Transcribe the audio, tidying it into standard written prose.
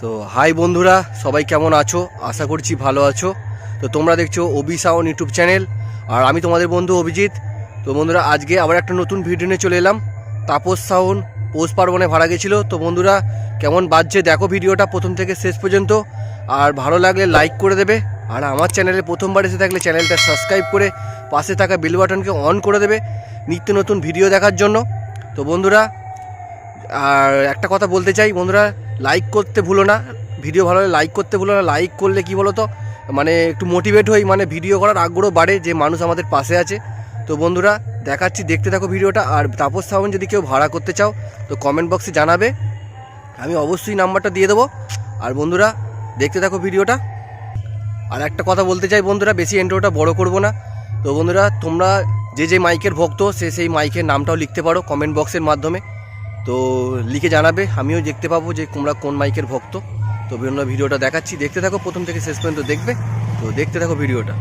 তো হাই বন্ধুরা, সবাই কেমন আছো? আশা করছি ভালো আছো। তো তোমরা দেখছো অভি সাউন্ড ইউটিউব চ্যানেল, আর আমি তোমাদের বন্ধু অভিজিৎ। তো বন্ধুরা, আজকে আবার একটা নতুন ভিডিও নিয়ে চলে এলাম। তাপস সাউন্ড পৌষ পার্বণে ভাড়া গেছিলো। তো বন্ধুরা, কেমন বাজছে দেখো ভিডিওটা প্রথম থেকে শেষ পর্যন্ত, আর ভালো লাগলে লাইক করে দেবে। আর আমার চ্যানেলে প্রথমবার এসে থাকলে চ্যানেলটা সাবস্ক্রাইব করে পাশে থাকা বেল বাটনকে অন করে দেবে নিত্য নতুন ভিডিও দেখার জন্য। তো বন্ধুরা, আর একটা কথা বলতে চাই বন্ধুরা, লাইক করতে ভুলো না। ভিডিও ভালো হলে লাইক করতে ভুলো না। লাইক করলে কি বলো তো, মানে একটু মোটিভেট হই, মানে ভিডিও করার আগ্রহ বাড়ে যে মানুষ আমাদের পাশে আছে। তো বন্ধুরা, দেখাচ্ছি, দেখতে থাকো ভিডিওটা। আর তাপস সাউন্ড যদি কেউ ভাড়া করতে চাও তো কমেন্ট বক্সে জানাবে, আমি অবশ্যই নাম্বারটা দিয়ে দেবো। আর বন্ধুরা, দেখতে থাকো ভিডিওটা। আর একটা কথা বলতে চাই বন্ধুরা, বেশি ইন্ট্রোটা বড় করব না। তো বন্ধুরা, তোমরা যে মাইকের ভক্ত সেই মাইকের নামটাও লিখতে পারো কমেন্ট বক্সের মাধ্যমে। তো লিখে জানাবে, আমিও দেখতে পাবো যে তোমরা কোন মাইকের ভক্ত। তো বিভিন্ন ভিডিওটা দেখাচ্ছি, দেখতে থাকো প্রথম থেকে শেষ পর্যন্ত দেখবে। তো দেখতে থাকো ভিডিওটা।